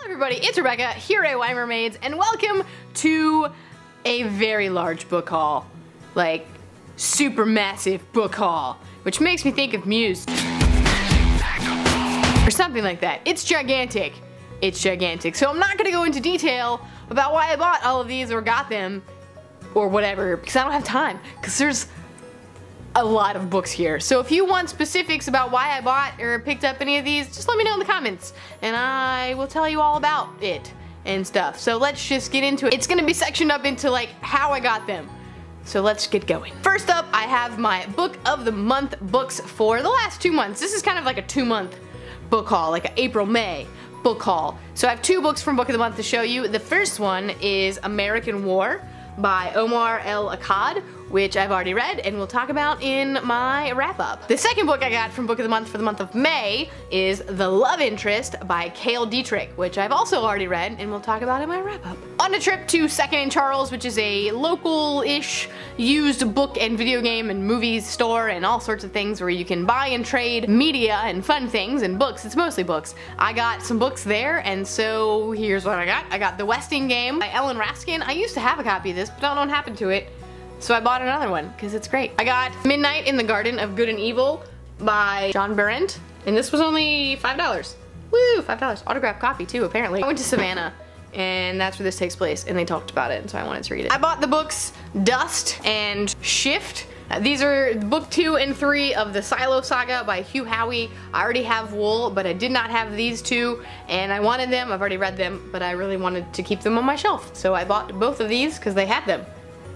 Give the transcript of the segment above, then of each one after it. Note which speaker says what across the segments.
Speaker 1: Everybody, it's Rebecca here at Weimer Maids, and welcome to a very large book haul. Like, super massive book haul. Which makes me think of Muse. Or something like that. It's gigantic. It's gigantic. So I'm not gonna go into detail about why I bought all of these or got them or whatever, because I don't have time. Because there's a lot of books here. So if you want specifics about why I bought or picked up any of these, just let me know in the comments and I will tell you all about it and stuff. So let's just get into it. It's gonna be sectioned up into like how I got them. So let's get going. First up, I have my book of the month books for the last 2 months. This is kind of like a 2-month book haul, like an April-May book haul. So I have 2 books from book of the month to show you. The first one is American War by Omar Akkad, which I've already read and we'll talk about in my wrap-up. The second book I got from book of the month for the month of May is The Love Interest by Cale Dietrich, which I've also already read and we'll talk about in my wrap-up. On a trip to Second and Charles, which is a local-ish used book and video game and movies store and all sorts of things where you can buy and trade media and fun things and books. It's mostly books. I got some books there, and so here's what I got. I got The Westing Game by Raskin. I used to have a copy of this, but I don't know what happened to it. So I bought another one, because it's great. I got Midnight in the Garden of Good and Evil by Berendt, and this was only $5. Woo, $5. Autographed copy too, apparently. I went to Savannah, and that's where this takes place, and they talked about it, and so I wanted to read it. I bought the books Dust and Shift. These are book 2 and 3 of the Silo Saga by Hugh. I already have Wool, but I did not have these 2, and I wanted them. I've already read them, but I really wanted to keep them on my shelf, so I bought both of these because they had them.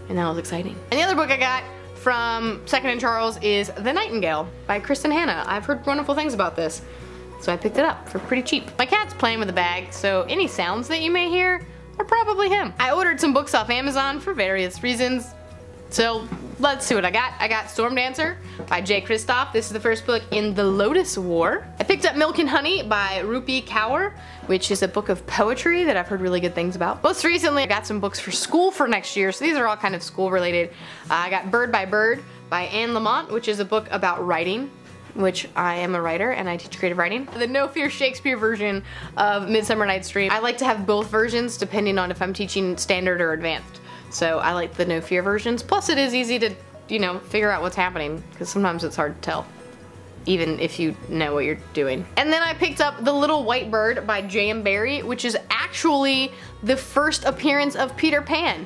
Speaker 1: And that was exciting. And the other book I got from Second and Charles is The Nightingale by Kristin. I've heard wonderful things about this, so I picked it up for pretty cheap. My cat's playing with the bag, so any sounds that you may hear are probably him. I ordered some books off Amazon for various reasons, so let's see what I got. I got Stormdancer by Jay Kristoff. This is the first book in the Lotus War. I picked up Milk and Honey by Rupi, Kaur, which is a book of poetry that I've heard really good things about. Most recently, I got some books for school for next year, so these are all kind of school related. I got Bird by Bird by Lamott, which is a book about writing, which I am a writer and I teach creative writing. The No Fear Shakespeare version of Midsummer Night's Dream. I like to have both versions depending on if I'm teaching standard or advanced. So I like the No Fear versions. Plus it is easy to, you know, figure out what's happening, because sometimes it's hard to tell, even if you know what you're doing. And then I picked up The Little White Bird by J. Barrie, which is actually the first appearance of Peter Pan.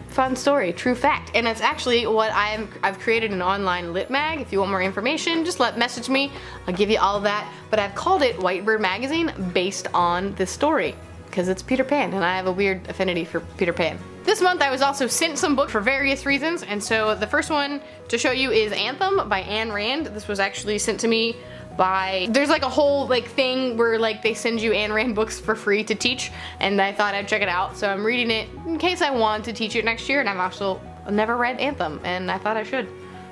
Speaker 1: Fun story, true fact. And it's actually what I've created an online lit mag. If you want more information, just message me. I'll give you all of that. But I've called it White Bird Magazine based on this story, because it's Peter Pan and I have a weird affinity for Peter Pan. This month I was also sent some books for various reasons, and so the first one to show you is Anthem by Ayn Rand. This was actually sent to me by, there's like a whole like thing where like they send you Ayn Rand books for free to teach, and I thought I'd check it out, so I'm reading it in case I want to teach it next year, and I've also never read Anthem and I thought I should.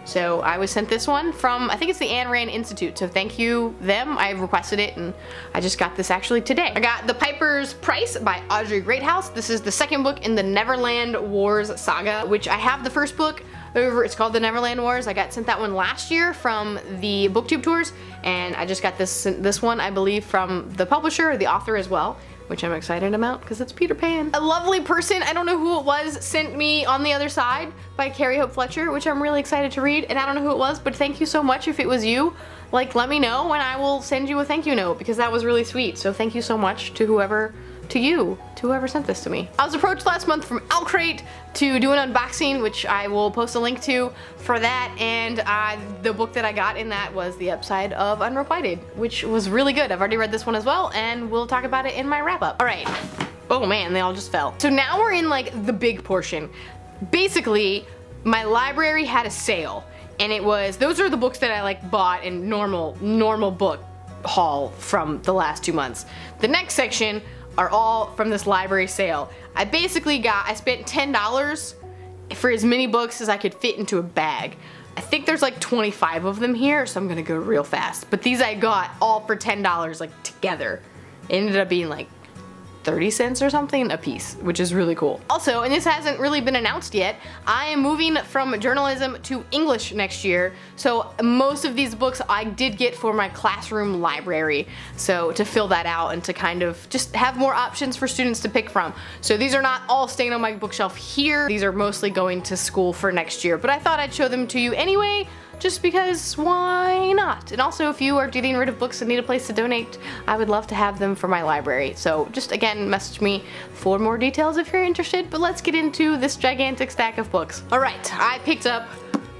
Speaker 1: So I was sent this one from, I think it's the Ayn Rand Institute, so thank you them. I requested it and I just got this actually today. I got The Piper's Price by Audrey Greathouse. This is the second book in the Neverland Wars saga, which I have the first book over. It's called The Neverland Wars. I got sent that one last year from the booktube tours, and I just got this one, I believe, from the publisher or the author as well, which I'm excited about because it's Peter Pan. A lovely person, I don't know who it was, sent me On the Other Side by Carrie Fletcher, which I'm really excited to read, and I don't know who it was, but thank you so much if it was you. Like, let me know and I will send you a thank you note, because that was really sweet. So thank you so much to whoever sent this to me. I was approached last month from Crate to do an unboxing, which I will post a link to for that, and the book that I got in that was The Upside of Unrequited, which was really good. I've already read this one as well, and we'll talk about it in my wrap-up. Alright. Oh man, they all just fell. So now we're in like the big portion. Basically, my library had a sale, and it was, those are the books that I like bought in normal book haul from the last 2 months. The next section are all from this library sale. I spent $10 for as many books as I could fit into a bag. I think there's like 25 of them here, so I'm gonna go real fast. But these I got all for $10, like together. It ended up being like 30 cents or something a piece, which is really cool. Also, and this hasn't really been announced yet, I am moving from journalism to English next year, so most of these books I did get for my classroom library, so to fill that out and to kind of just have more options for students to pick from. So these are not all staying on my bookshelf here, these are mostly going to school for next year, but I thought I'd show them to you anyway, just because why not? And also, if you are getting rid of books and need a place to donate, I would love to have them for my library. So just again, message me for more details if you're interested, but let's get into this gigantic stack of books. Alright, I picked up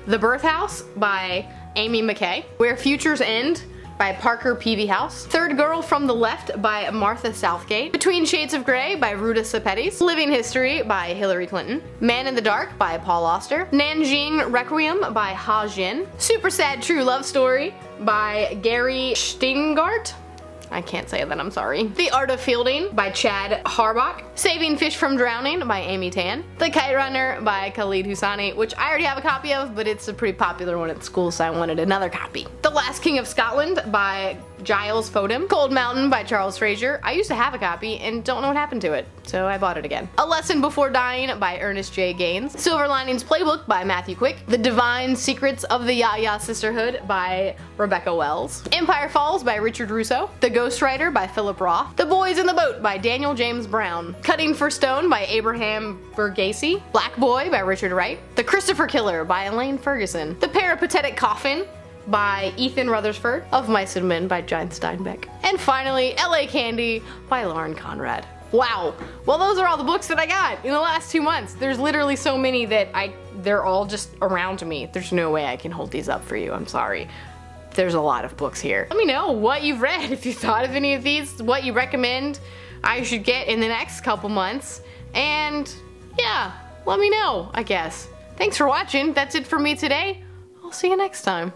Speaker 1: The Birth House by Amy McKay, Where Futures End by Parker Peevyhouse, Third Girl from the Left by Martha Southgate, Between Shades of Grey by Ruta Sepetys, Living History by Hillary Clinton, Man in the Dark by Paul Auster, Nanjing Requiem by Ha Jin, Super Sad True Love Story by Gary Steingart. I can't say that, I'm sorry. The Art of Fielding by Chad Harbach, Saving Fish from Drowning by Amy Tan, The Kite Runner by Khalid Hosseini, which I already have a copy of, but it's a pretty popular one at school, so I wanted another copy. The Last King of Scotland by Giles Fodem, Cold Mountain by Charles Fraser. I used to have a copy and don't know what happened to it, so I bought it again. A Lesson Before Dying by Ernest J. Gaines, Silver Linings Playbook by Matthew Quick, The Divine Secrets of the Ya-Ya Sisterhood by Rebecca Wells, Empire Falls by Richard Russo, The Ghostwriter by Philip Roth, The Boys in the Boat by Daniel James Brown, Cutting for Stone by Abraham Verghese, Black Boy by Richard Wright, The Christopher Killer by Elaine Ferguson, The Peripatetic Coffin by Ethan Rutherford, Of Mice and Men by John Steinbeck, and finally LA Candy by Lauren Conrad. Wow, well those are all the books that I got in the last 2 months. There's literally so many that they're all just around me. There's no way I can hold these up for you, I'm sorry. There's a lot of books here. Let me know what you've read, if you thought of any of these, what you recommend I should get in the next couple months, and yeah, let me know, I guess. Thanks for watching, that's it for me today. I'll see you next time.